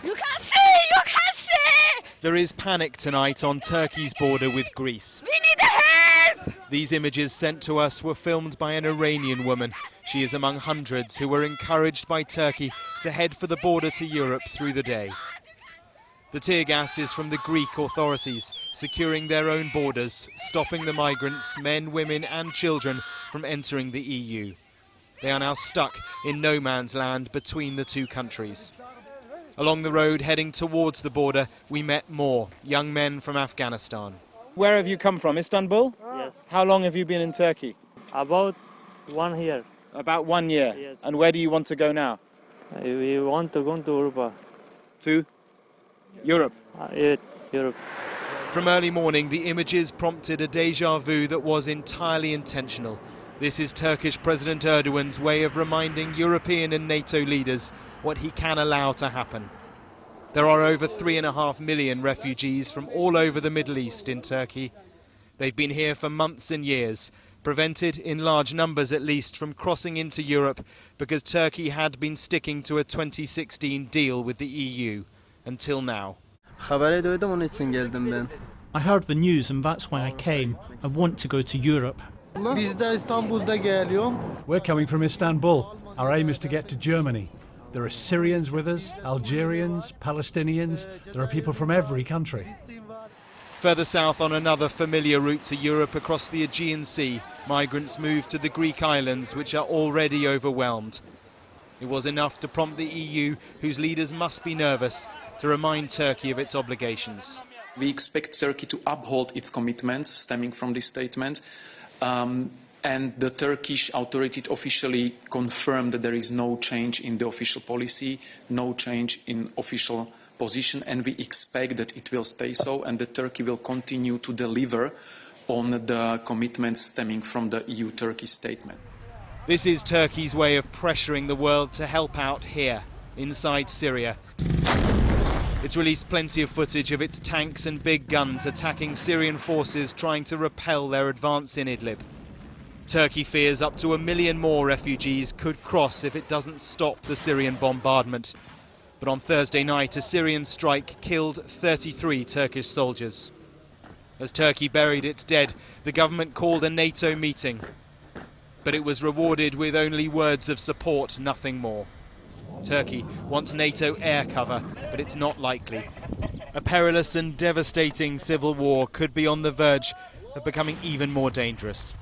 You can see! You can see! There is panic tonight on Turkey's border with Greece. We need help! These images sent to us were filmed by an Iranian woman. She is among hundreds who were encouraged by Turkey to head for the border to Europe through the day. The tear gas is from the Greek authorities, securing their own borders, stopping the migrants, men, women and children, from entering the EU. They are now stuck in no man's land between the two countries. Along the road heading towards the border, we met more young men from Afghanistan. Where have you come from? Istanbul? Yes. How long have you been in Turkey? About 1 year. About 1 year? Yes. And where do you want to go now? We want to go to Europa. To Europe? Europe. From early morning, the images prompted a déjà vu that was entirely intentional. This is Turkish President Erdogan's way of reminding European and NATO leaders what he can allow to happen. There are over 3.5 million refugees from all over the Middle East in Turkey. They've been here for months and years, prevented in large numbers at least from crossing into Europe because Turkey had been sticking to a 2016 deal with the EU until now. I heard the news and that's why I came. I want to go to Europe. We're coming from Istanbul. Our aim is to get to Germany. There are Syrians with us, Algerians, Palestinians. There are people from every country. Further south on another familiar route to Europe across the Aegean Sea, migrants move to the Greek islands, which are already overwhelmed. It was enough to prompt the EU, whose leaders must be nervous, to remind Turkey of its obligations. We expect Turkey to uphold its commitments stemming from this statement. And the Turkish authorities officially confirmed that there is no change in the official policy, no change in official position, and we expect that it will stay so and that Turkey will continue to deliver on the commitments stemming from the EU-Turkey statement. This is Turkey's way of pressuring the world to help out here, inside Syria. It's released plenty of footage of its tanks and big guns attacking Syrian forces trying to repel their advance in Idlib. Turkey fears up to 1 million more refugees could cross if it doesn't stop the Syrian bombardment. But on Thursday night, a Syrian strike killed 33 Turkish soldiers. As Turkey buried its dead, the government called a NATO meeting. But it was rewarded with only words of support, nothing more. Turkey wants NATO air cover, but it's not likely. A perilous and devastating civil war could be on the verge of becoming even more dangerous.